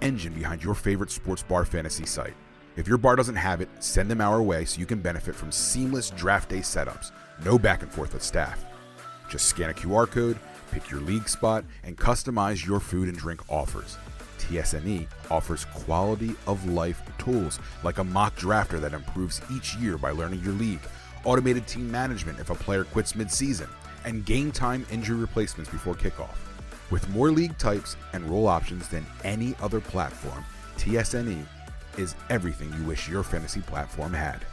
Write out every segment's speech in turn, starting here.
engine behind your favorite sports bar fantasy site. If your bar doesn't have it, send them our way so you can benefit from seamless draft day setups. No back and forth with staff. Just scan a QR code, pick your league spot, and customize your food and drink offers. TSNE offers quality of life tools like a mock drafter that improves each year by learning your league, automated team management if a player quits mid-season, and game time injury replacements before kickoff. With more league types and role options than any other platform, TSNE is everything you wish your fantasy platform had.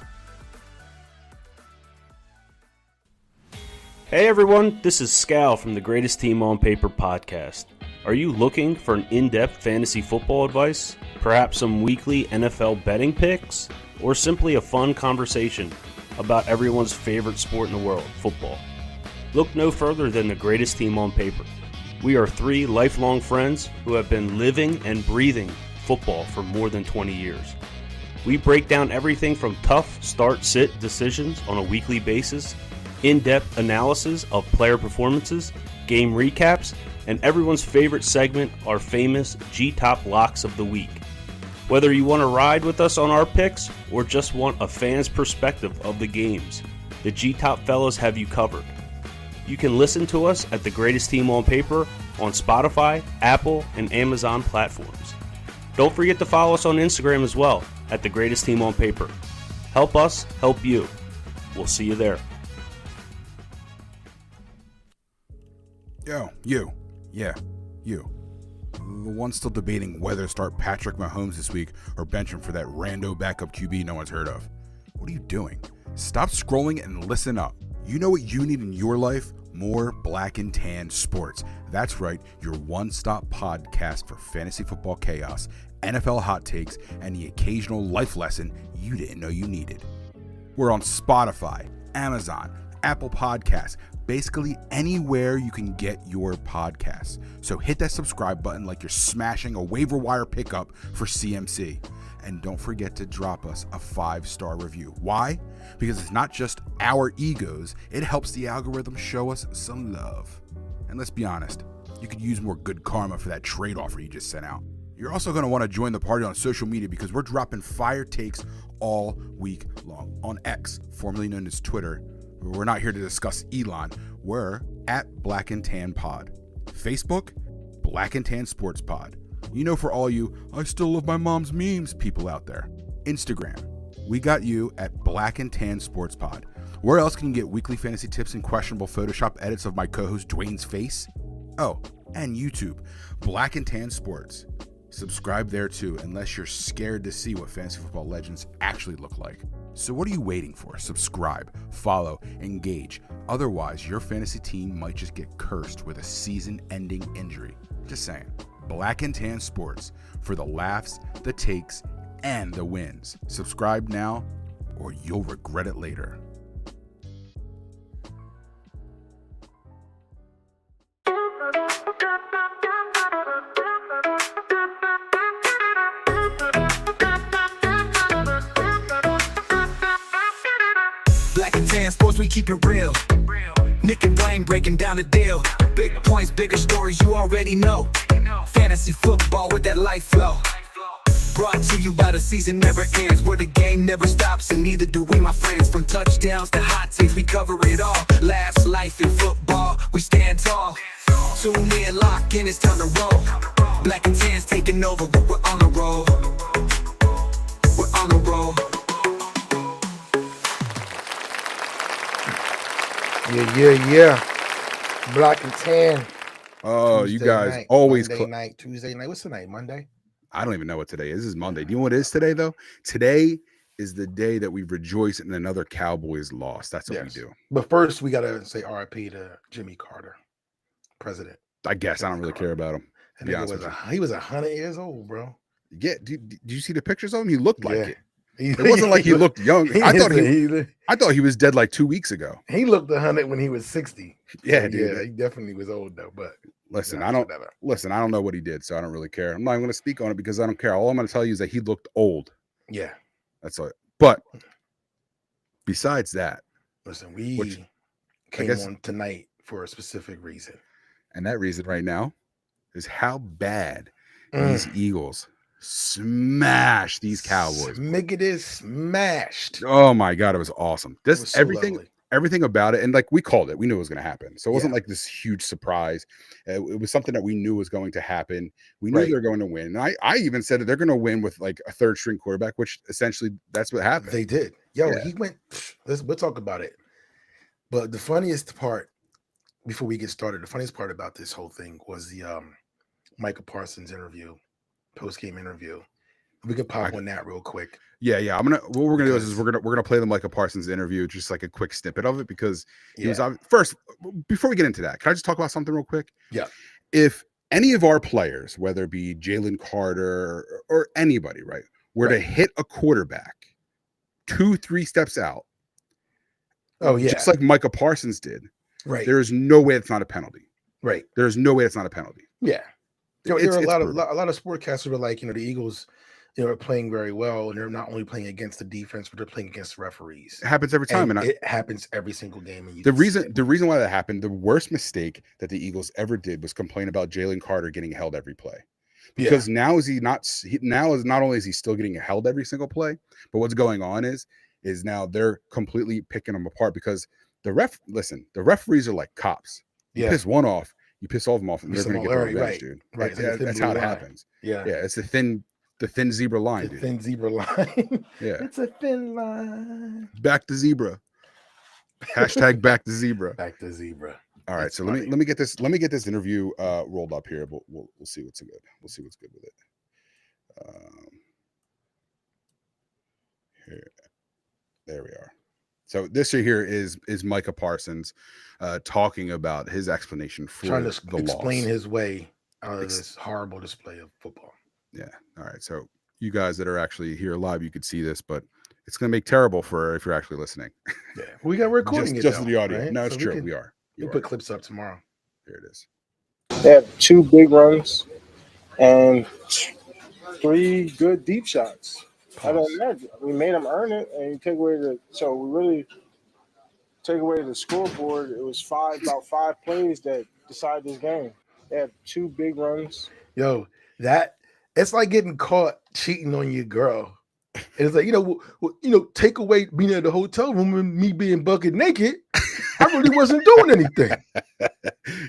Hey everyone, this is Scal from the Greatest Team on Paper podcast. Are you looking for an in-depth fantasy football advice? Perhaps some weekly NFL betting picks? Or simply a fun conversation about everyone's favorite sport in the world, football? Look no further than the Greatest Team on Paper. We are three lifelong friends who have been living and breathing football for more than 20 years. We break down everything from tough start-sit decisions on a weekly basis, in-depth analysis of player performances, game recaps, and everyone's favorite segment, our famous G-Top Locks of the Week. Whether you want to ride with us on our picks or just want a fan's perspective of the games, the G-Top fellows have you covered. You can listen to us at The Greatest Team on Paper on Spotify, Apple, and Amazon platforms. Don't forget to follow us on Instagram as well at The Greatest Team on Paper. Help us help you. We'll see you there. Yo, you. Yeah, you. The one still debating whether to start Patrick Mahomes this week or bench him for that rando backup QB no one's heard of. What are you doing? Stop scrolling and listen up. You know what you need in your life? More Black and Tan Sports. That's right, your one-stop podcast for fantasy football chaos, NFL hot takes, and the occasional life lesson you didn't know you needed. We're on Spotify, Amazon, Apple Podcasts, basically anywhere you can get your podcasts. So hit that subscribe button like you're smashing a waiver wire pickup for CMC. And don't forget to drop us a 5-star review. Why? Because it's not just our egos, it helps the algorithm show us some love. And let's be honest, you could use more good karma for that trade offer you just sent out. You're also going to want to join the party on social media because we're dropping fire takes all week long. On X, formerly known as Twitter, we're not here to discuss Elon. We're at Black and Tan Pod. Facebook, Black and Tan Sports Pod. You know, for all you I still love my mom's memes people out there. Instagram, we got you at Black and Tan Sports Pod. Where else can you get weekly fantasy tips and questionable Photoshop edits of my co-host Dwayne's face? Oh, and YouTube, Black and Tan Sports. Subscribe there too, unless you're scared to see what fantasy football legends actually look like. So what are you waiting for? Subscribe, follow, engage. Otherwise, your fantasy team might just get cursed with a season-ending injury. Just saying. Black and Tan Sports, for the laughs, the takes, and the wins. Subscribe now, or you'll regret it later. Black and Tan Sports, we keep it real. Nick and Wayne breaking down the deal. Big points, bigger stories, you already know. Fantasy football with that life flow. Brought to you by the season never ends, where the game never stops, and neither do we, my friends. From touchdowns to hot takes, we cover it all. Laughs, life in football, we stand tall. Tune in, lock in, it's time to roll. Black and Tan's taking over, but we're on the roll. We're on the roll. Yeah. Black and Tan. Oh, Tuesday you guys night, always Monday night, Tuesday night. What's the night? Monday? I don't even know what today is. This is Monday. Do you know what it is today, though? Today is the day that we rejoice in another Cowboys loss. That's what we do. But first, we got to say RIP to Jimmy Carter, president. I guess I don't really care about him. And he was 100 years old, bro. Yeah. Did you see the pictures of him? He looked like it. It wasn't like he looked young. I thought he was dead like 2 weeks ago. He looked 100 when he was 60. Yeah, so, dude. Yeah, he definitely was old though. But listen, I don't know what he did, so I don't really care. I'm not even going to speak on it because I don't care. All I'm going to tell you is that he looked old. Yeah, that's all. But besides that, listen, we came on tonight for a specific reason, and that reason right now is how bad these Eagles smash these Cowboys. Smiggity smashed. Oh my God, it was awesome. It was so lovely. Everything about it, and like we called it, we knew it was going to happen. So it wasn't Yeah. like this huge surprise. It was something that we knew was going to happen. We knew Right. they were going to win. And I even said that they're going to win with like a third string quarterback, which essentially that's what happened. They did. Yo, Yeah. he went. We'll talk about it. But the funniest part, before we get started, the funniest part about this whole thing was the Micah Parsons interview, post-game interview. We can pop on that real quick. Yeah. What we're gonna do is we're gonna play the Micah Parsons interview, just like a quick snippet of it, because he was first. Before we get into that, can I just talk about something real quick? Yeah. If any of our players, whether it be Jalen Carter or anybody, right, were to hit a quarterback 2-3 steps out, just like Micah Parsons did, right, there is no way it's not a penalty. Right. There's no way it's not a penalty. Yeah. There are a lot of sportcasters were like, the Eagles, are playing very well, and they're not only playing against the defense, but they're playing against the referees. It happens every time, and it happens every single game. And the reason why that happened, the worst mistake that the Eagles ever did was complain about Jalen Carter getting held every play. Because now not only is he still getting held every single play, but what's going on is now they're completely picking him apart, because the referees are like cops. You piss one off, you piss all of them off, and they're going to get their revenge, dude. Right. That's how it happens. Yeah. It's the thin zebra line, dude. Thin zebra line. Yeah. It's a thin line. Back to zebra. Hashtag back to zebra. Back to zebra. All right, so let me get this interview rolled up here. We'll see what's good. We'll see what's good with it. Here, there we are. So this here is Micah Parsons talking about his explanation for trying to the explain loss. His way out of this horrible display of football. Yeah. All right. So you guys that are actually here live, you could see this, but it's going to make terrible for if you're actually listening. Yeah, we got recording just the audio. Right? No, it's true. We are. We'll put clips up tomorrow. Here it is. They had 2 big runs and 3 good deep shots. I don't imagine. We made them earn it, and you take away we really take away the scoreboard. It was about 5 plays that decided this game. They had 2 big runs. Yo, it's like getting caught cheating on your girl. And it's like, take away being at the hotel room and me being bucket naked. I really wasn't doing anything.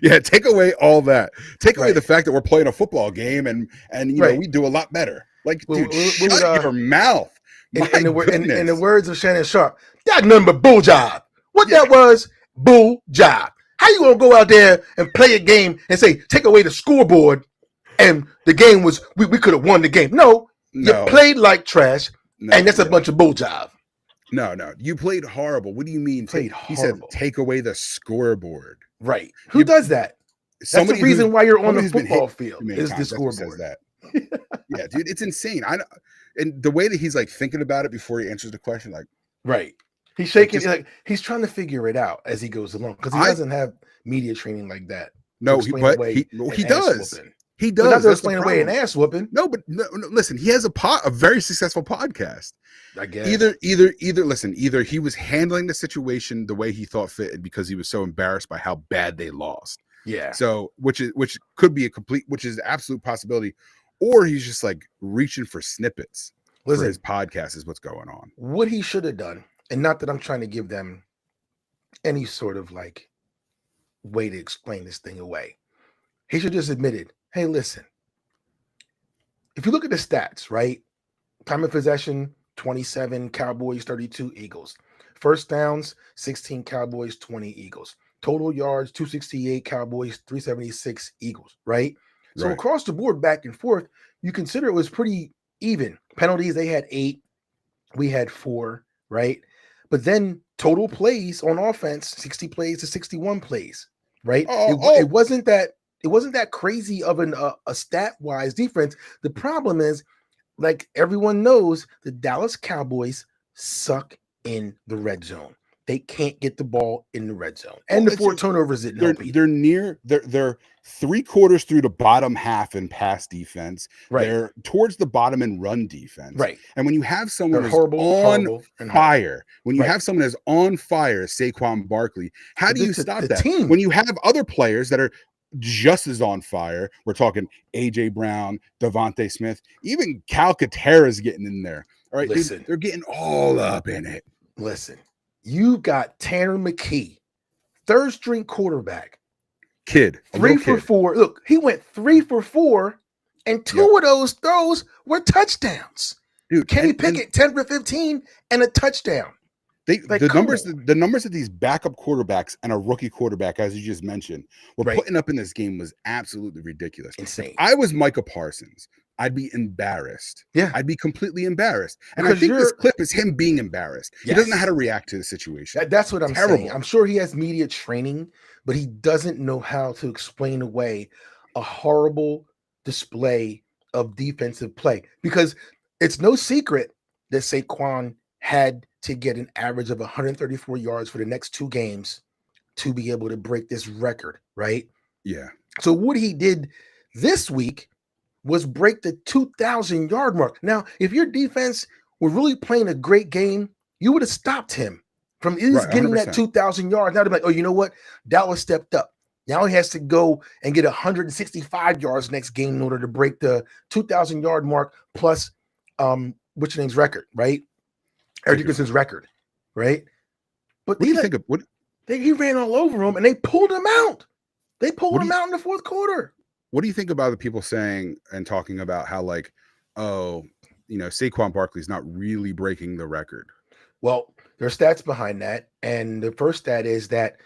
Yeah, take away all that. Take away the fact that we're playing a football game and we do a lot better. Like, dude, shut your mouth. In the words of Shannon Sharp, that nothing but bull job. What that was, bull job. How you gonna go out there and play a game and say take away the scoreboard and the game was we could have won the game? No, you played like trash, and that's a bunch of bull job. No, you played horrible. What do you mean? He said take away the scoreboard. Right. Who does that? That's the reason why you're on the football field is the scoreboard. That. Yeah, dude, it's insane. And the way that he's like thinking about it before he answers the question, like, right. He's shaking, he's trying to figure it out as he goes along, because he doesn't have media training like that. No, he does. He does. Not to explain away an ass whooping. No, but listen, he has a very successful podcast. I guess either he was handling the situation the way he thought fit, because he was so embarrassed by how bad they lost. Yeah. So which could be which is an absolute possibility, or he's just like reaching for snippets for his podcast is what's going on. What he should have done, and not that I'm trying to give them any sort of like way to explain this thing away. He should just admitted, hey, listen, if you look at the stats, right? Time of possession, 27 Cowboys, 32 Eagles. First downs, 16 Cowboys, 20 Eagles. Total yards, 268 Cowboys, 376 Eagles, right? So across the board, back and forth, you consider it was pretty even. Penalties, they had 8. We had 4, right? But then total plays on offense, 60 plays to 61 plays, right? It wasn't that crazy of a stat-wise defense. The problem is, like everyone knows, the Dallas Cowboys suck in the red zone. They can't get the ball in the red zone. And the 4 turnovers didn't help either. They're 3/4 through the bottom half in pass defense. Right. They're towards the bottom in run defense. Right. And when you have someone who's on fire, Saquon Barkley, how do you stop that? When you have other players that are just as on fire. We're talking A.J. Brown, Devontae Smith, even Calcaterra's getting in there. All right, Listen. dude, they're getting all up in it. Listen, you got Tanner McKee, third string quarterback. Kid, 3 for 4. Look, he went 3 for 4, and two of those throws were touchdowns. Dude, Kenny Pickett, 10 for 15 and a touchdown. The numbers that these backup quarterbacks and a rookie quarterback, as you just mentioned, were putting up in this game was absolutely ridiculous. Insane. If I was Micah Parsons, I'd be embarrassed. Yeah. I'd be completely embarrassed. And Because I think this clip is him being embarrassed. He doesn't know how to react to the situation. That's what I'm saying. I'm sure he has media training, but he doesn't know how to explain away a horrible display of defensive play. Because it's no secret that Saquon had to get an average of 134 yards for the next 2 games to be able to break this record, right? Yeah. So what he did this week was break the 2,000 yard mark. Now, if your defense were really playing a great game, you would have stopped him from getting that 2,000 yards. Now they're like, oh, you know what? Dallas stepped up. Now he has to go and get 165 yards next game in order to break the 2,000 yard mark plus what's your name's record, right? Eric Dickerson's record, right? But what do you think of what he ran all over him and they pulled him out. They pulled him out in the fourth quarter. What do you think about the people saying and talking about how, like, oh, you know, Saquon Barkley's not really breaking the record? Well, there are stats behind that. And the first stat is that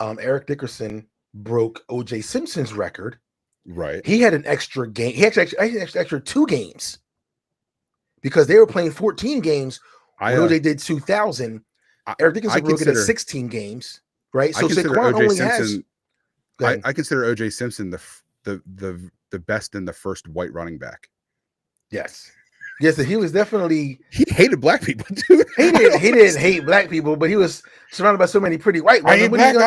Eric Dickerson broke O.J. Simpson's record. Right. He had an extra game. He actually had extra 2 games because they were playing 14 games. O.J. did 2,000. Eric Dickerson broke it at 16 games, right? So Saquon only has. I consider O.J. Simpson the best and the first white running back. Yes, he was definitely. He hated black people, dude. He didn't hate black people, but he was surrounded by so many pretty white women. Murder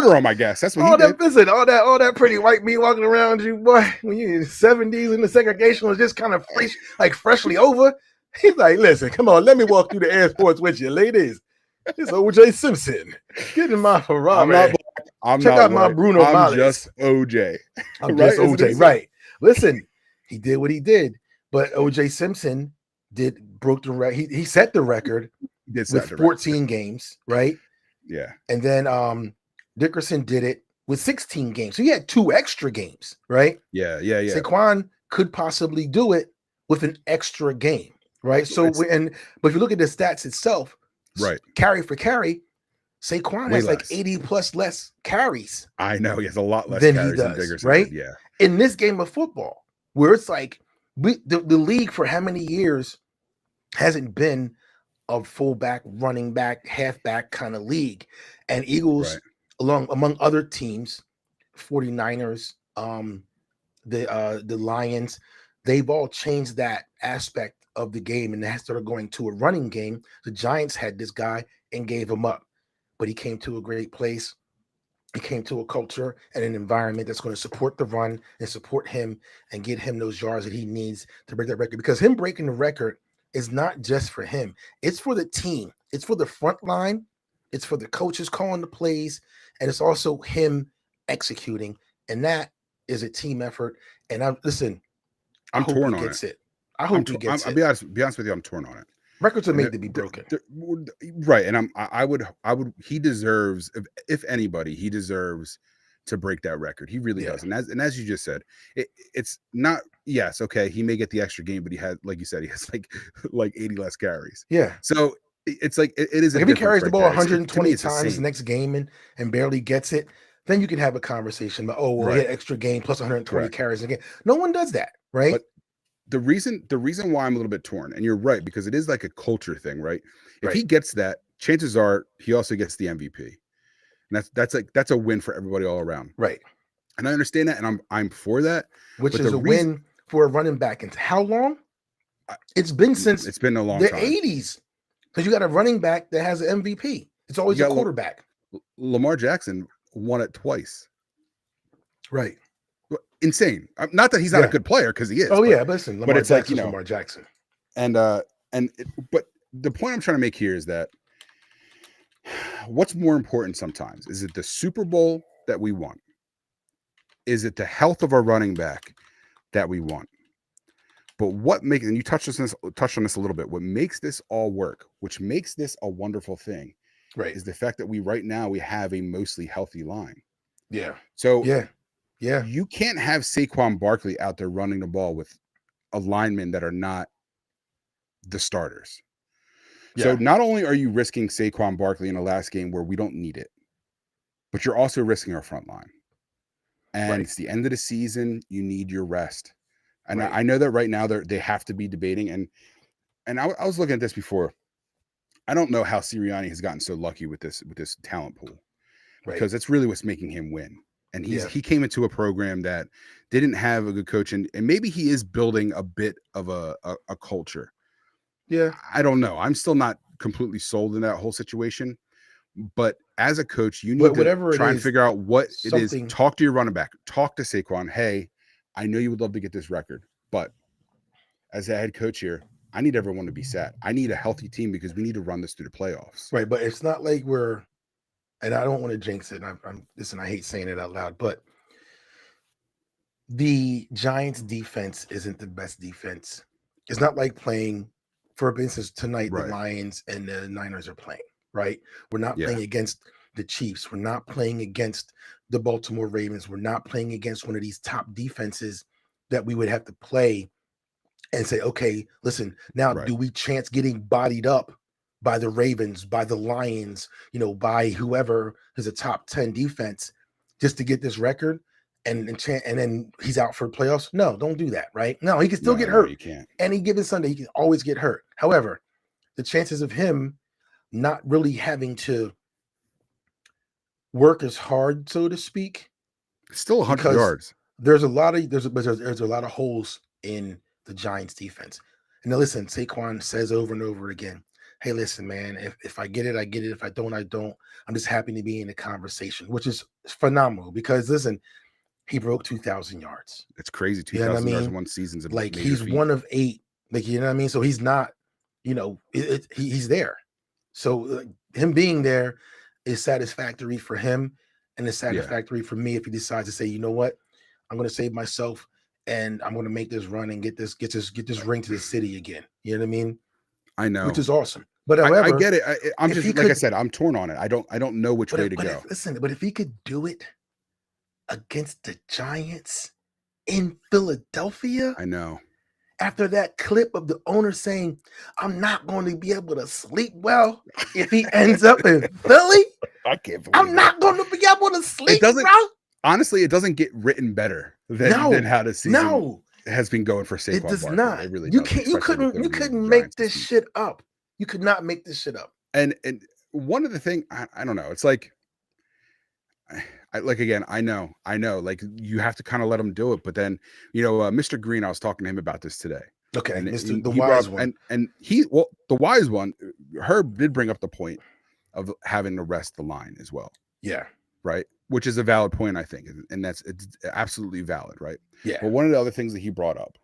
them, I guess. That's what all he that. did. Listen, all that pretty white meat walking around you, boy. When you in the 70s and the segregation was just kind of fresh, like freshly over. He's like, listen, come on, let me walk through the airports with you, ladies. It's O.J. Simpson. Get in my Ferrari. Check out my Bruno Mars. I'm just OJ. I'm just OJ. Right. Listen, he did what he did, but O.J. Simpson broke the record. He set the record with 14 games, right? Yeah. And then Dickerson did it with 16 games. So he had 2 extra games, right? Yeah. Saquon could possibly do it with an extra game, right? So but if you look at the stats itself, right, carry for carry, Saquon has like 80 plus less carries. I know he has a lot less than carries he does, than Dickerson, right? Yeah. In this game of football, where it's like the league for how many years hasn't been a fullback, running back, halfback kind of league, and Eagles among other teams, 49ers, the Lions, they've all changed that aspect of the game and they started going to a running game. The Giants had this guy and gave him up, but he came to a great place. He came to a culture and an environment that's going to support the run and support him and get him those yards that he needs to break that record. Because him breaking the record is not just for him. It's for the team. It's for the front line. It's for the coaches calling the plays. And it's also him executing. And that is a team effort. And I'm torn on it. I hope he gets it. I'll be honest with you, I'm torn on it. Records are made to be broken. Right. And I would, he deserves, if anybody, he deserves to break that record. He really does. And as you just said, it's not, yes, okay, he may get the extra game, but he had, like you said, he has like 80 less carries. Yeah. So it's like, it is. If he carries the ball 120 times next game and barely gets it, then you can have a conversation about, he had extra game plus 120 carries again. No one does that, right? But the reason why I'm a little bit torn, and you're right, because it is like a culture thing, right? If he gets that, chances are he also gets the MVP. And that's a win for everybody all around. Right. And I understand that, and I'm for that. Which is a win for a running back. And how long? It's been a long time. 80s. Because you got a running back that has an MVP. It's always a quarterback. Lamar Jackson won it twice. Right. Insane. Not that he's not a good player, because he is. Oh, but listen, Lamar Jackson's Lamar Jackson. But the point I'm trying to make here is that what's more important sometimes? Is it the Super Bowl that we won? is it the health of our running back that we want? But what makes, and you touched on this a little bit, what makes this all work, which makes this a wonderful thing, Right. is the fact that we have a mostly healthy line. Yeah. So Yeah. you can't have Saquon Barkley out there running the ball with a linemen that are not the starters. So not only are you risking Saquon Barkley in the last game where we don't need it, but you're also risking our front line. And it's the end of the season. You need your rest. And I know that right now they have to be debating. And I was looking at this before. I don't know how Sirianni has gotten so lucky with this talent pool, because it's really what's making him win. And he came into a program that didn't have a good coach, and maybe he is building a bit of a culture. Yeah. I don't know. I'm still not completely sold in that whole situation. But as a coach, you need to try and figure out what it is. Talk to your running back. Talk to Saquon. Hey, I know you would love to get this record, but as a head coach here, I need everyone to be set. I need a healthy team because we need to run this through the playoffs. Right. But it's not like we're, and I don't want to jinx it. Listen, I hate saying it out loud, but the Giants defense isn't the best defense. It's not like playing, for instance, tonight, the Lions and the Niners are playing, right? We're not playing against the Chiefs. We're not playing against the Baltimore Ravens. We're not playing against one of these top defenses that we would have to play and say, okay, listen, now do we chance getting bodied up by the Ravens, by the Lions, by whoever is a top 10 defense just to get this record? And then he's out for playoffs. No, don't do that, right? No, he can still get hurt. You can't. Any given Sunday, he can always get hurt. However, the chances of him not really having to work as hard, so to speak, still 100 yards. There's a lot of holes in the Giants defense. And now listen, Saquon says over and over again, hey, listen, man, if I get it, I get it. If I don't, I don't. I'm just happy to be in the conversation, which is phenomenal because listen, he broke 2,000 yards. It's crazy. 2,000 yards in one season's like he's feat. One of 8. Like, you know what I mean? So he's not, he's there. So him being there is satisfactory for him, and it's satisfactory for me if he decides to say, you know what, I'm going to save myself and I'm going to make this run and get this ring to the city again. You know what I mean? I know, which is awesome. But however, I get it. I'm just like I said, I'm torn on it. I don't know which way to go. But if he could do it against the Giants in Philadelphia, I know. After that clip of the owner saying, I'm not going to be able to sleep well if he ends up in Philly. I can't believe I'm not going to be able to sleep, bro. Honestly, it doesn't get written better than how the season has been going for Saquon. It does Barkley. not. It really you doesn't, you couldn't make this shit up. You could not make this shit up. And one of the things, I don't know. It's like, again, I know, like you have to kind of let him do it. But then, Mr. Green, I was talking to him about this today. Okay. And the wise one. And the wise one, Herb did bring up the point of having to rest the line as well. Yeah. Right. Which is a valid point, I think. And it's absolutely valid. Right. Yeah. But one of the other things that he brought up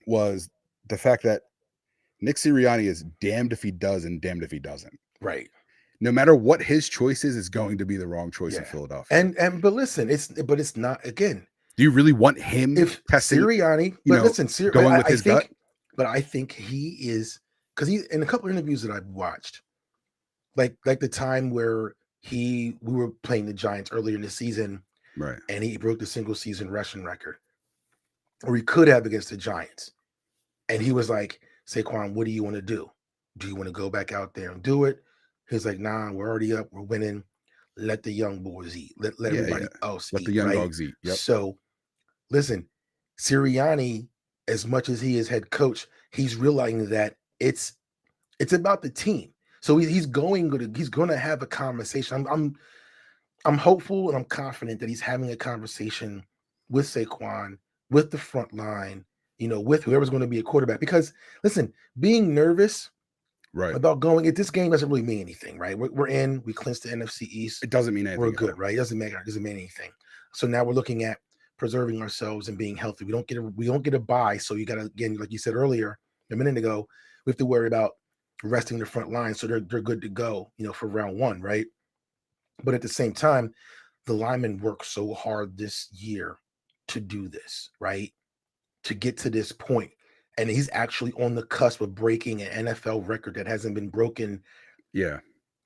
was the fact that Nick Sirianni is damned if he does and damned if he doesn't. Right. No matter what his choice is going to be the wrong choice in Philadelphia. But listen, it's not, again. Do you really want him testing Sirianni? But listen, going with his gut? But I think he is, because he, in a couple of interviews that I've watched, like the time where we were playing the Giants earlier in the season, right? And he broke the single season rushing record, or he could have against the Giants, and he was like, Saquon, what do you want to do? Do you want to go back out there and do it? He's like, nah, we're already up, we're winning. Let the young boys eat. Let everybody else let eat. The young dogs eat. Yep. So, listen, Sirianni, as much as he is head coach, he's realizing that it's about the team. So he's going to have a conversation. I'm hopeful and I'm confident that he's having a conversation with Saquon, with the front line, with whoever's going to be a quarterback. Because listen, being nervous about going at this game doesn't really mean anything, right? We're in, we clinched the NFC East. It doesn't mean anything. We're good, right? It doesn't mean anything. So now we're looking at preserving ourselves and being healthy. We don't get a bye. So you got to, again, like you said earlier, a minute ago, we have to worry about resting the front line. So they're good to go, for round 1, right? But at the same time, the linemen worked so hard this year to do this, right? To get to this point. And he's actually on the cusp of breaking an NFL record that hasn't been broken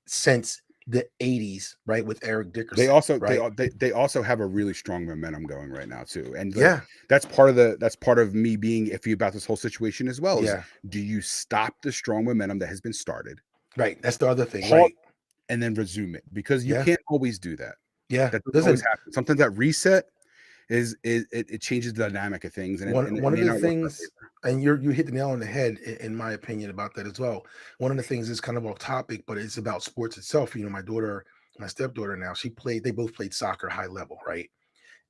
since the 80s, right? With Eric Dickerson. They also have a really strong momentum going right now too. And that's part of me being iffy about this whole situation as well. Is, do you stop the strong momentum that has been started? Right. That's the other thing, right? And then resume it, because you can't always do that. Yeah. That doesn't always happen. Sometimes that reset it changes the dynamic of things. And one of the things, and you hit the nail on the head, in my opinion, about that as well. One of the things is kind of off topic, but it's about sports itself. You know, my stepdaughter now, they both played soccer high level, right?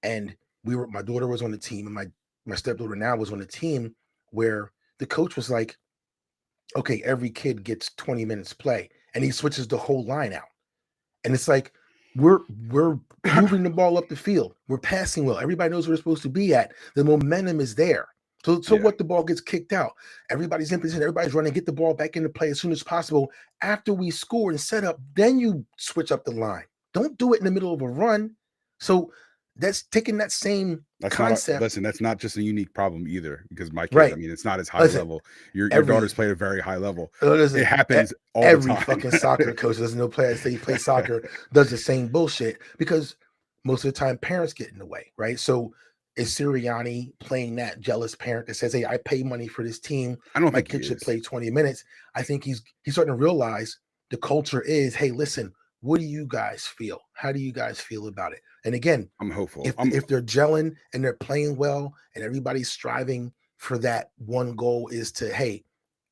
And my daughter was on the team, and my stepdaughter now was on the team where the coach was like, okay, every kid gets 20 minutes play, and he switches the whole line out. And it's like, we're moving the ball up the field. We're passing well. Everybody knows where we're supposed to be at. The momentum is there. So what, the ball gets kicked out. Everybody's in position. Everybody's running. Get the ball back into play as soon as possible. After we score and set up, then you switch up the line. Don't do it in the middle of a run. So that's taking that same concept. That's not just a unique problem either, because my kids, I mean, it's not as high level. Your daughter's played a very high level. It happens all the time. Every fucking soccer coach doesn't know players say play soccer does the same bullshit, because most of the time parents get in the way, right? So is Sirianni playing that jealous parent that says, hey, I pay money for this team. I don't My think kid should play 20 minutes. I think he's starting to realize the culture is, hey, listen, what do you guys feel? How do you guys feel about it? And again, I'm hopeful. If they're gelling and they're playing well and everybody's striving for that one goal is to, hey,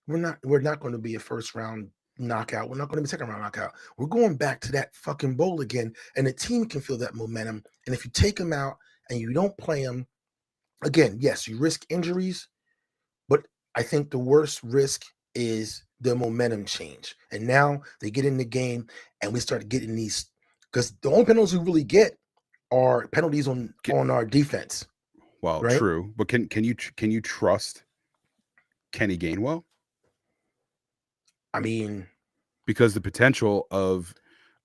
we're not going to be a first round knockout. We're not going to be a second round knockout. We're going back to that fucking bowl again. And the team can feel that momentum. And if you take them out and you don't play them, again, yes, you risk injuries, but I think the worst risk is the momentum change. And now they get in the game and we start getting these, because the only penalties we really get are penalties on our defense. Well, right? True, but can you trust Kenny Gainwell? I mean, because the potential of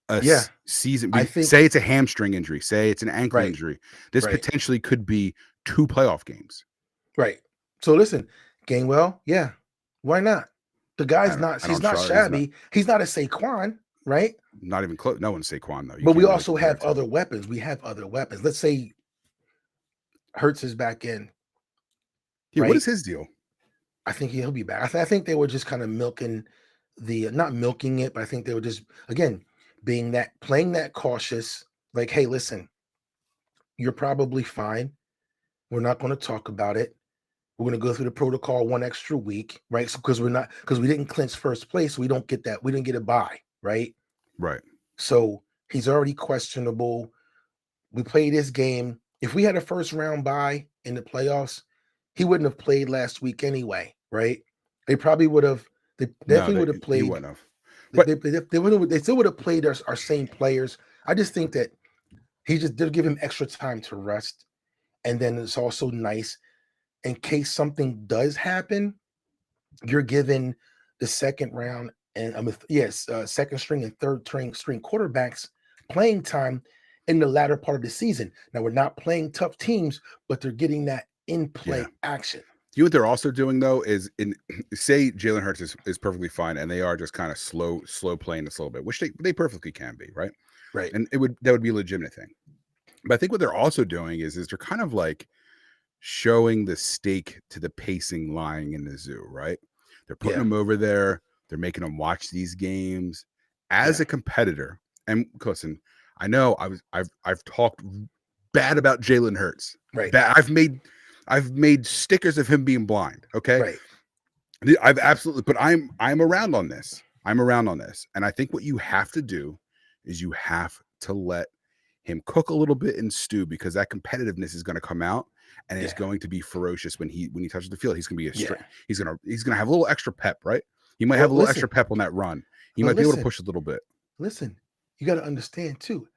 a season, say it's a hamstring injury, say it's an ankle injury, this potentially could be 2 playoff games. Right. So listen, Gainwell, why not? The guy's he's not shabby. He's not a Saquon, right? Not even close. No one's Saquon though. But we also have other weapons. We have other weapons. Let's say Hurts is back in. Yeah, right? What is his deal? I think he'll be back. I think they were just kind of not milking it, but I think they were just, again, playing that cautious, like, hey, listen, you're probably fine. We're not going to talk about it. We're going to go through the protocol 1 extra week, right? So because we didn't clinch first place, we don't get that. We didn't get a bye, right? Right. So he's already questionable. We play this game. If we had a first round bye in the playoffs, he wouldn't have played last week anyway, right? They probably would have. They definitely would have played. He wouldn't have. But they still would have played our same players. I just think that they'll give him extra time to rest, and then it's also nice in case something does happen. You're given the second round and second string and third string quarterbacks playing time in the latter part of the season. Now we're not playing tough teams, but they're getting that in play action. You know what they're also doing though is say Jalen Hurts is perfectly fine and they are just kind of slow playing this a little bit, which they perfectly can be, right? Right. And that would be a legitimate thing. But I think what they're also doing is they're kind of like showing the stake to the pacing lying in the zoo, right? They're putting them over there. They're making them watch these games as a competitor. And listen, I know I've talked bad about Jalen Hurts. Right. I've made stickers of him being blind. Okay. Right. I've absolutely, but I'm around on this. And I think what you have to do is you have to let him cook a little bit and stew, because that competitiveness is going to come out and it's going to be ferocious when he touches the field. He's going to be he's going to have a little extra pep, right? He might have a little extra pep on that run. He might be able to push a little bit. Listen, you got to understand too,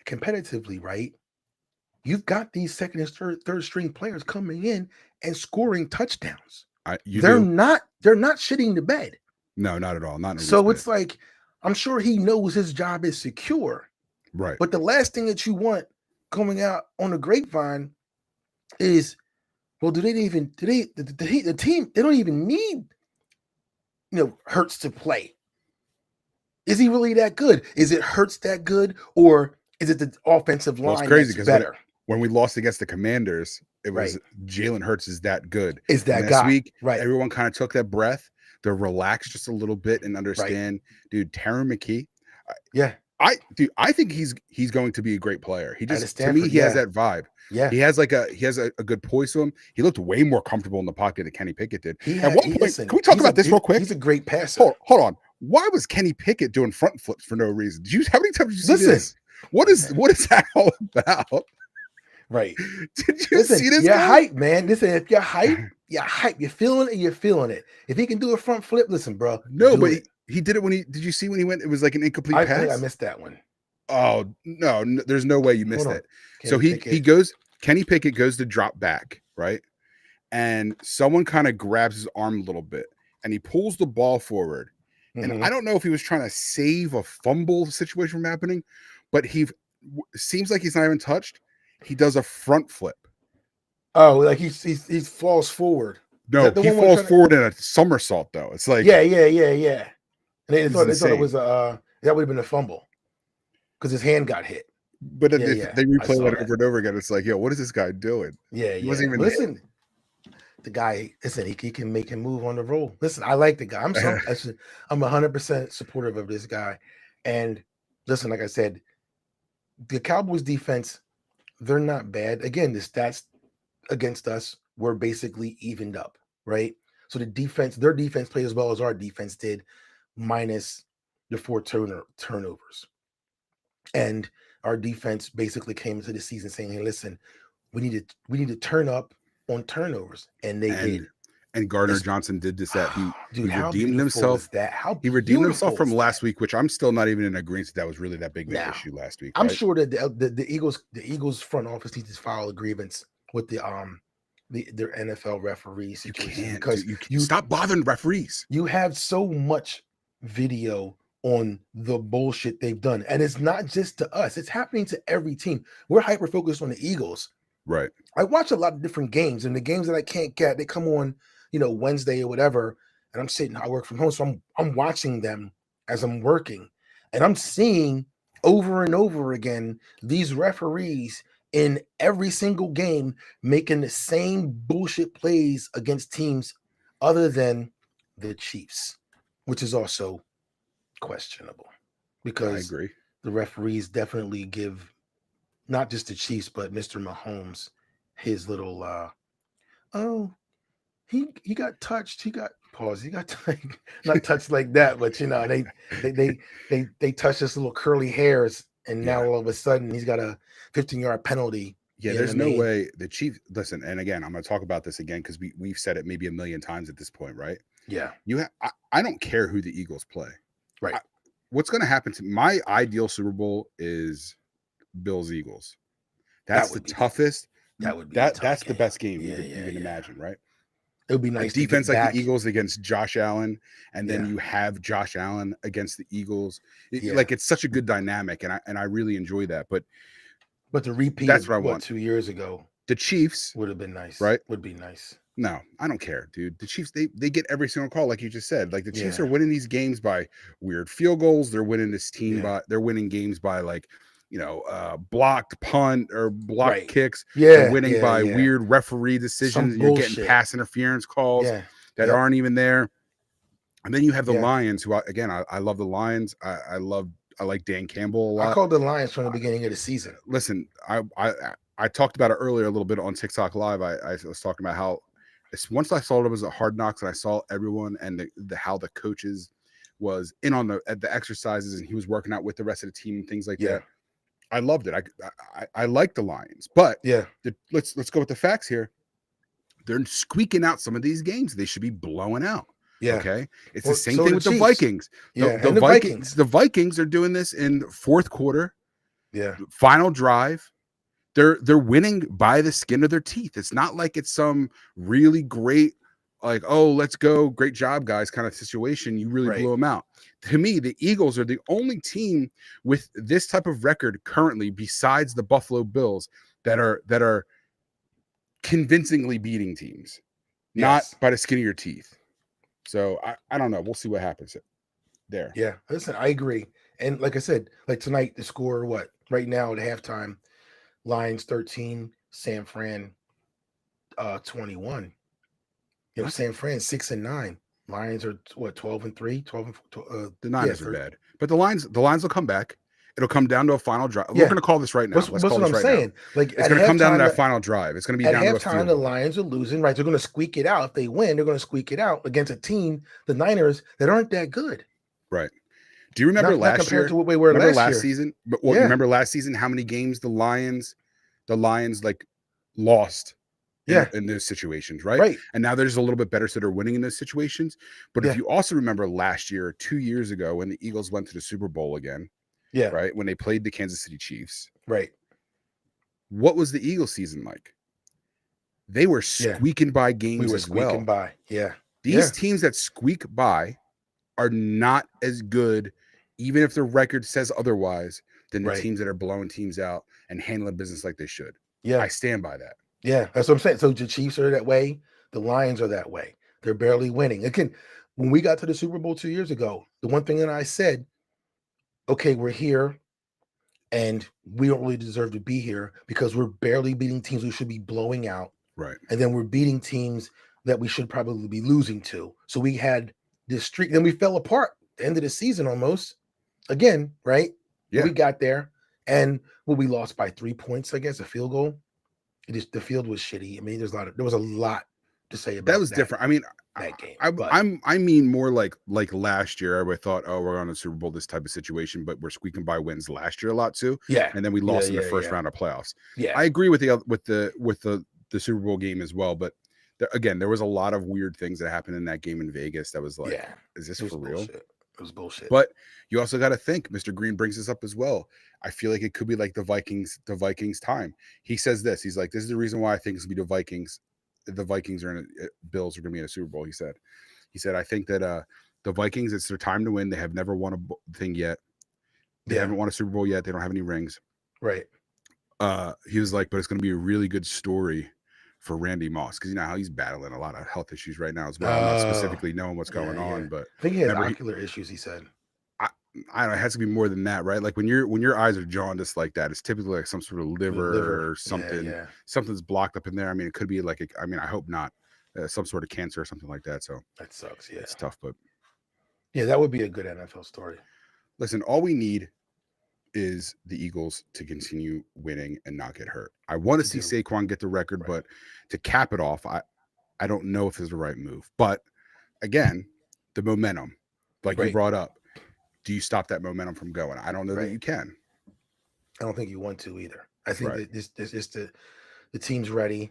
competitively, right? You've got these second and third string players coming in and scoring touchdowns. They're not shitting the bed. No, not at all. Not so it's like, I'm sure he knows his job is secure. Right. But the last thing that you want coming out on the grapevine is, well, the team, they don't even need, Hurts to play. Is he really that good? Is it Hurts that good, or is it the offensive Well, it's line crazy that's because better? when we lost against the Commanders, it was Right. Jalen Hurts is that good. Is that And this guy. week, Right. everyone kind of took that breath. They're relaxed just a little bit and understand, dude, Terran McKee. Yeah. I think he's going to be a great player. He Out of just, to Stanford, me, he has that vibe. Yeah. He has a good poise to him. He looked way more comfortable in the pocket than Kenny Pickett did. At one point, can we talk about this real quick? He's a great passer. Hold on. Why was Kenny Pickett doing front flips for no reason? How many times did you see this? What is that all about? Right. Did you see this? You're hype, man. Listen, if you're hype, you're hype. You're feeling it, you're feeling it. If he can do a front flip, listen, bro. No, but he did it did you see when he went? It was like an incomplete pass. I think I missed that one. Oh, no, there's no way you missed it. So he goes, Kenny Pickett goes to drop back, right? And someone kind of grabs his arm a little bit and he pulls the ball forward. And I don't know if he was trying to save a fumble situation from happening, but seems like he's not even touched. He does a front flip. Oh, like he falls forward. No, he falls forward in a somersault though. It's like yeah. And they thought it was that would have been a fumble because his hand got hit. But if they replay that over and over again, it's like, yo, what is this guy doing? Yeah, he wasn't even listen. The guy, listen, he can make him move on the roll. Listen, I like the guy. I'm 100% supportive of this guy. And listen, like I said, the Cowboys defense, they're not bad. Again, the stats against us were basically evened up, right? So their defense played as well as our defense did, minus the 4 turnovers. And our defense basically came into the season saying, hey, listen, we need to turn up on turnovers, and they did. And Gardner Johnson did this. That he redeemed himself. He redeemed himself from last week, which I'm still not even in agreement that was really that big of an issue last week. I'm sure that the Eagles front office needs to file a grievance with their NFL referees. You can't, because you stop bothering referees. You have so much video on the bullshit they've done, and it's not just to us; it's happening to every team. We're hyper focused on the Eagles. Right. I watch a lot of different games, and the games that I can't get, they come on, Wednesday or whatever, and I work from home, so I'm watching them as I'm working, and I'm seeing over and over again these referees in every single game making the same bullshit plays against teams other than the Chiefs, which is also questionable because I agree. The referees definitely give not just the Chiefs, but Mr. Mahomes his little he got touched. He got not touched like that, but they touched his little curly hairs, and now all of a sudden he's got a 15-yard penalty. Yeah, there's no way the Chiefs listen, and again, I'm gonna talk about this again because we've said it maybe a million times at this point, right? Yeah. I don't care who the Eagles play. Right. What's gonna happen to my ideal Super Bowl is Bills Eagles. That's the toughest. That's the best game you can imagine, right? It would be nice. A defense like the Eagles against Josh Allen, and then you have Josh Allen against the Eagles. Like it's such a good dynamic, and I really enjoy that. But the repeat, that's what I want. 2 years ago, the Chiefs would have been nice, right? Would be nice. No, I don't care, dude. The Chiefs, they get every single call, like you just said. Like the Chiefs are winning these games by weird field goals. They're winning this team they're winning games by blocked punt or blocked kicks. They're winning by weird referee decisions. You're getting pass interference calls that aren't even there. And then you have the Lions, who I love the Lions. I like Dan Campbell a lot. I called the Lions from the beginning of the season. Listen, I talked about it earlier a little bit on TikTok Live. I was talking about how once I saw it was a Hard Knocks and I saw everyone and how the coaches was in on the exercises and he was working out with the rest of the team and things like that. I loved it. I like the Lions, but let's go with the facts here. They're squeaking out some of these games they should be blowing out. Yeah. Okay. It's the same thing with the Vikings. The Vikings are doing this in the fourth quarter. Yeah. Final drive. They're winning by the skin of their teeth. It's not like it's some really great like, oh, let's go, great job, guys, kind of situation. You really Right. blew them out. To me, the Eagles are the only team with this type of record currently, besides the Buffalo Bills, that are convincingly beating teams, not Yes. by the skin of your teeth. So I don't know. We'll see what happens there. Yeah. Listen, I agree. And like I said, like tonight, the score, what? Right now at halftime, Lions 13, San Fran 21. You know, What? San Fran 6-9. Lions are what, 12-3, 12 and The Niners are bad, but the Lions will come back. It'll come down to a final drive. Yeah. We're going to call this right now. What's Let's what call this I'm right saying? now. Like It's at going to come down to that halftime, final drive. It's going to be at down to a halftime, field the goal. Lions are losing, right? They're going to squeak it out. If they win, they're going to squeak it out against a team, the Niners, that aren't that good. Right. Do you remember Not last compared year? to what we were Remember last year. season? But you Yeah. remember last season how many games the Lions like lost in those situations, right? Right. And now they're just a little bit better, so they're winning in those situations. But Yeah. if you also remember last year, 2 years ago, when the Eagles went to the Super Bowl again, Yeah. right, when they played the Kansas City Chiefs, Right. what was the Eagles season like? They were squeaking by games We were as well. squeaking by. Yeah. These teams that squeak by are not as good, even if the record says otherwise, than the teams that are blowing teams out and handling business like they should. Yeah. I stand by that. Yeah, that's what I'm saying. So the Chiefs are that way. The Lions are that way. They're barely winning. Again, when we got to the Super Bowl 2 years ago, the one thing that I said, okay, we're here and we don't really deserve to be here because we're barely beating teams we should be blowing out. Right. And then we're beating teams that we should probably be losing to. So we had this streak. Then we fell apart at the end of the season almost. Again, right? Yeah. We got there. And we lost by 3 points, I guess, a field goal. The field was shitty. I mean, there was a lot to say about that. Was different. I mean, that game. I mean more like last year. I thought, oh, we're on a Super Bowl, this type of situation, but we're squeaking by wins last year a lot too. Yeah, and then we lost in the first round of playoffs. Yeah, I agree with the Super Bowl game as well. But there was a lot of weird things that happened in that game in Vegas. That was like, is this for real? Bullshit. It was bullshit. But you also got to think, Mr. Green brings this up as well. I feel like it could be like the Vikings time. He says this. He's like, this is the reason why I think it's going to be the Vikings. The Vikings are Bills are going to be in a Super Bowl. He said, I think that the Vikings, it's their time to win. They have never won a thing yet. They haven't won a Super Bowl yet. They don't have any rings. Right. He was like, but it's going to be a really good story for Randy Moss, because you know how he's battling a lot of health issues right now as well. Not specifically knowing what's going on, but I think he has ocular issues. He said, I don't know. It has to be more than that, right? Like when your eyes are jaundiced like that, it's typically like some sort of liver or something. Yeah. Something's blocked up in there. I mean, it could be like I hope not some sort of cancer or something like that. So that sucks. Yeah, it's tough, but yeah, that would be a good NFL story. Listen, all we need is the Eagles to continue winning and not get hurt. I want to see Saquon get the record, but to cap it off, I don't know if it's the right move. But again, the momentum, like you brought up, do you stop that momentum from going? I don't know that you can. I don't think you want to either. I think that this is the team's ready.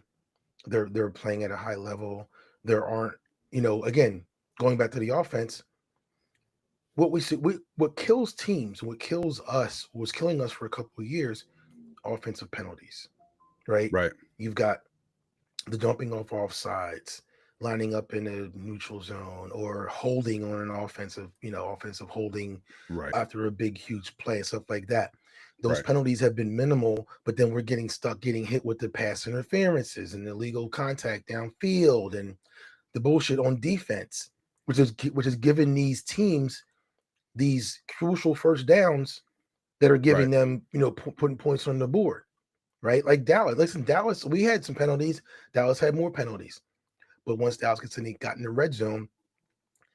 They're playing at a high level. There aren't, again, going back to the offense, what we see, what kills teams, what kills us, was killing us for a couple of years, offensive penalties, right? Right. You've got the jumping off offsides, lining up in a neutral zone, or holding on an offensive holding after a big, huge play and stuff like that. Those penalties have been minimal, but then we're getting hit with the pass interferences and illegal contact downfield and the bullshit on defense, which is given these teams these crucial first downs that are giving them, putting points on the board, right? Like Dallas. Listen, Dallas, we had some penalties. Dallas had more penalties. But once Dallas got in the red zone,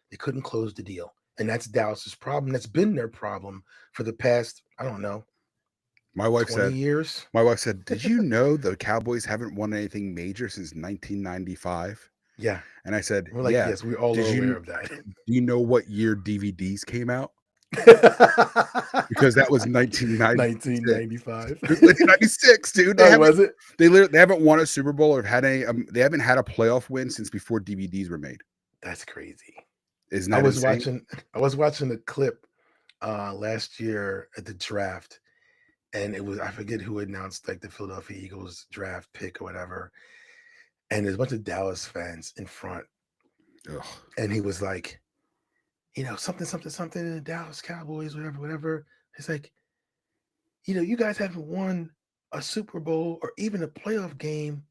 they couldn't close the deal. And that's Dallas's problem. That's been their problem for the past, I don't know, my wife 20 years. My wife said, did you know the Cowboys haven't won anything major since 1995? Yeah. And I said, we're like, yes, we're all aware of that. Do you know what year DVDs came out? Because that was 1995. 1996, dude. Was it? They haven't won a Super Bowl or they haven't had a playoff win since before DVDs were made. That's crazy. Isn't that insane? I was watching a clip last year at the draft, and it was, I forget who announced like the Philadelphia Eagles draft pick or whatever. And there's a bunch of Dallas fans in front Ugh. And he was like, something, something, something in the Dallas Cowboys, whatever, whatever. It's like, you guys haven't won a Super Bowl or even a playoff game.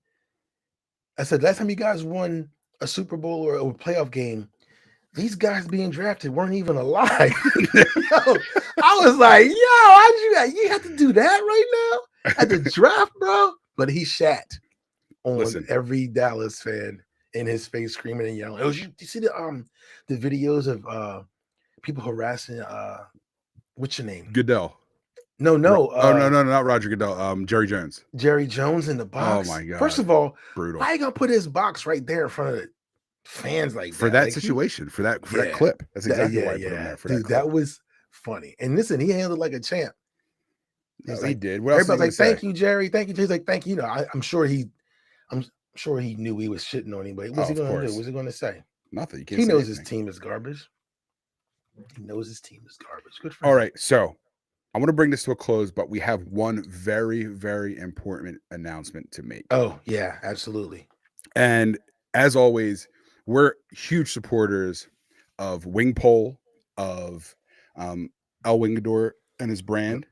I said, last time you guys won a Super Bowl or a playoff game, these guys being drafted weren't even alive. I was like, how'd you have to do that right now at the draft, bro? But he shat on every Dallas fan in his face, screaming and yelling. You see the videos of people harassing what's your name? Goodell. No. No, not Roger Goodell. Jerry Jones. Jerry Jones in the box. Oh my god! First of all, brutal. Why are you gonna put his box right there in front of the fans like for that situation, for that clip? That's exactly why I put him there. Dude, that was funny. And listen, he handled it like a champ. He did. What else? Everybody's like, "Thank you, Jerry. Thank you." He's like, "Thank you." I'm sure he knew he was shitting on anybody. What's he going to do? What's he going to say? Nothing. He knows his team is garbage. He knows his team is garbage. Good for him. All right, so I want to bring this to a close, but we have one very, very important announcement to make. Oh, yeah, absolutely. And as always, we're huge supporters of Wing Pole, of El Wingador and his brand,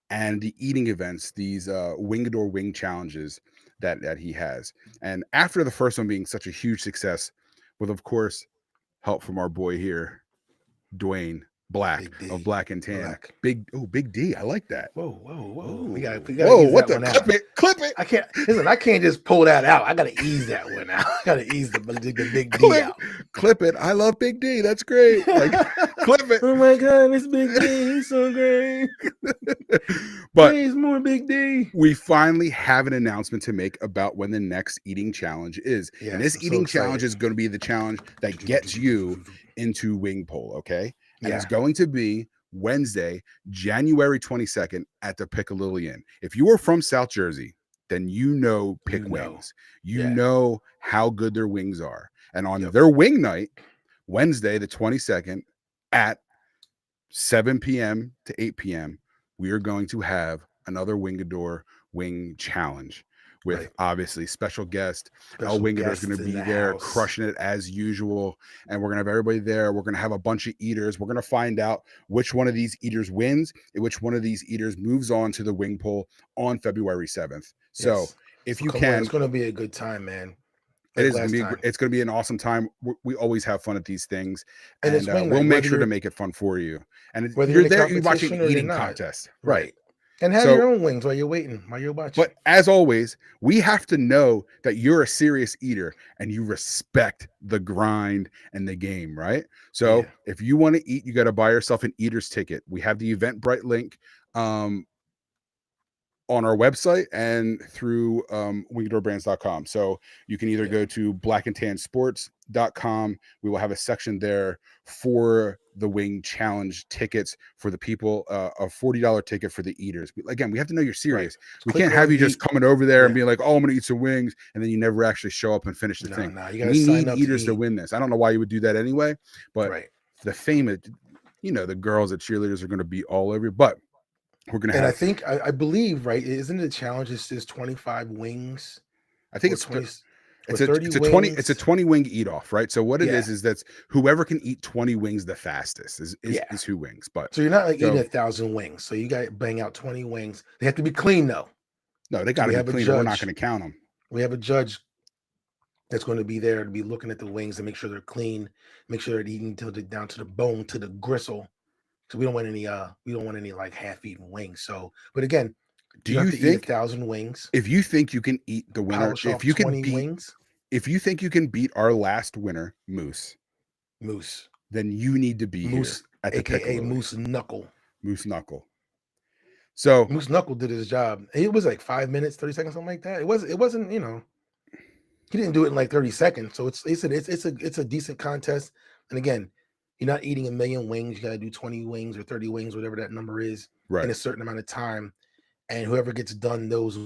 and the eating events, these Wingador Wing Challenges that he has. And after the first one being such a huge success, with, of course, help from our boy here, Dwayne Black of Black and Tan. Big D. I like that. Whoa. Ooh. We gotta what the clip it. I can't just pull that out. I gotta ease that one out. I gotta ease the big D out. Clip it. I love Big D. That's great. Like, clip it. Oh my god, it's Big D. He's so great. But he's more Big D. We finally have an announcement to make about when the next eating challenge is. Yes, and this eating challenge is going to be the challenge that gets you into Wing Pole, okay? And it's going to be Wednesday, January 22nd at the Piccadilly Inn. If you are from South Jersey, then you know Pick Wings. You know how good their wings are. And on their wing night, Wednesday, the 22nd, at 7 p.m. to 8 p.m., we are going to have another Wingador Wing Challenge with obviously special guest. El Wingador is going to be there crushing it as usual. And we're going to have everybody there. We're going to have a bunch of eaters. We're going to find out which one of these eaters wins and which one of these eaters moves on to the Wing Pole on February 7th. So if you can, it's going to be a good time, man. It's going to be an awesome time. We always have fun at these things, and we'll make sure to make it fun for you. And whether you're there, you're watching an eating contest, right? And have your own wings while you're waiting, while you're watching. But as always, we have to know that you're a serious eater and you respect the grind and the game, right? So if you want to eat, you got to buy yourself an eater's ticket. We have the Eventbrite link on our website and through wingadorbrands.com. So you can either go to blackandtansports.com. We will have a section there for the Wing Challenge tickets for the people, a $40 ticket for the eaters. Again, we have to know you're serious. We can't have you just coming over there and being like, oh, I'm going to eat some wings, and then you never actually show up and finish the thing. We need eaters to win this. I don't know why you would do that anyway, but the famous, the girls at cheerleaders are going to be all over you, but we're going to have. And I believe, right, isn't it a challenge? It says 25 wings. I think it's 20. It's a 20 wing eat off, right? So what it is that's whoever can eat 20 wings the fastest is who wins. But so you're not eating 1,000 wings. So you got to bang out 20 wings. They have to be clean though. No, they got to be clean. We're not going to count them. We have a judge that's going to be there to be looking at the wings and make sure they're clean, make sure they're eating down to the bone, to the gristle. So we don't want any like half-eaten wings. So, but again, do you think 1,000 wings? If you think you can eat the winner, if you can beat wings, if you think you can beat our last winner, Moose, then you need to be here at the AKA Moose Knuckle. So Moose Knuckle did his job. It was like 5 minutes, 30 seconds, something like that. It wasn't, he didn't do it in like 30 seconds. So it's a decent contest. And again, you're not eating 1 million wings. You got to do 20 wings or 30 wings, whatever that number is, in a certain amount of time. And whoever gets done those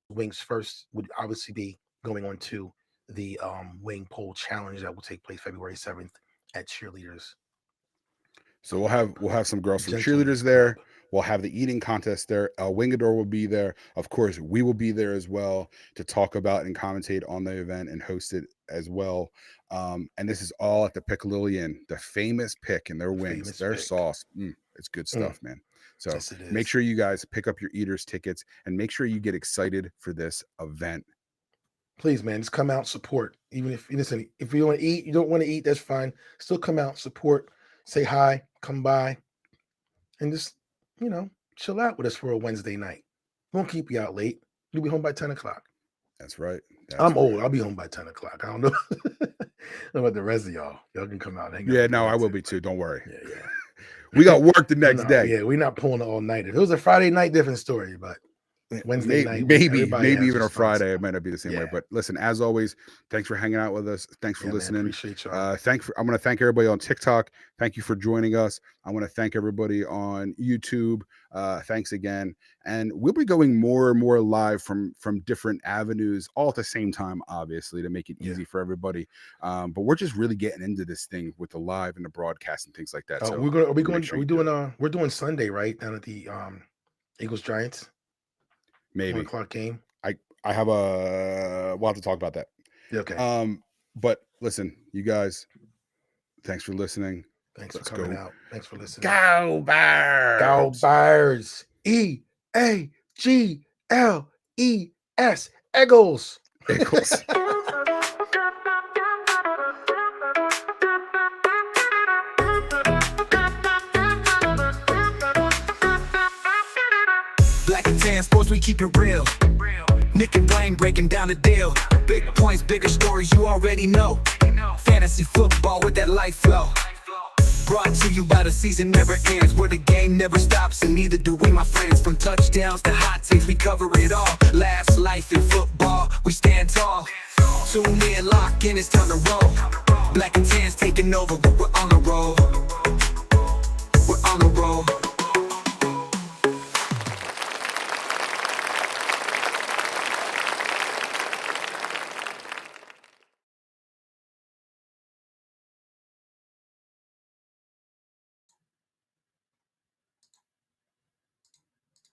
wings first would obviously be going on to the Wing Pole Challenge that will take place February 7th at Cheerleaders. So we'll have some girls from Cheerleaders there. We'll have the eating contest there. El Wingador will be there. Of course, we will be there as well to talk about and commentate on the event and host it as well. And this is all at the Piccalillion, the famous Pick, and their wings, their sauce. It's good stuff, man. So Yes, it make is. sure you guys pick up your eaters tickets and make sure you get excited for this event. Please, man, just come out, support. Even if listen, if you want to eat, you don't want to eat, that's fine. Still come out, support, say hi, come by, and just chill out with us for a Wednesday night. Won't keep you out late. You'll be home by 10 o'clock. That's right. I'm old. I'll be home by 10 o'clock. I don't know. I don't know about the rest of y'all. Y'all can come out and hang out. Yeah, no, I will be too. Don't worry. Yeah. We got work the next day. Yeah, we're not pulling all night. If it was a Friday night, different story. But Wednesday night, maybe everybody has even a Friday, it responsibility. might not be the same way. Yeah. But listen, as always, thanks for hanging out with us. Thanks for Yeah, man, listening. appreciate y'all. I'm going to thank everybody on TikTok. Thank you for joining us. I want to thank everybody on YouTube. Thanks again. And we'll be going more and more live from different avenues, all at the same time, obviously, to make it easy for everybody. But we're just really getting into this thing with the live and the broadcast and things like that. Oh, So we're doing Sunday, right? Down at the Eagles Giants. maybe 1 o'clock game. I have we'll have to talk about that. Okay. But listen, you guys, thanks for listening. Thanks let's for coming go. out. Thanks for listening. Go Bears! Go Bears. EAGLES. Eagles. Eagles. Black and tan sports, we keep it real. Nick and Wayne breaking down the deal. Big points, bigger stories, you already know. Fantasy football with that life flow. Brought to you by the season never ends, where the game never stops, and neither do we, my friends. From touchdowns to hot takes, we cover it all. Laughs, life in football, we stand tall. Tune in, lock in, it's time to roll. Black and tan's taking over, but we're on the roll. We're on the roll.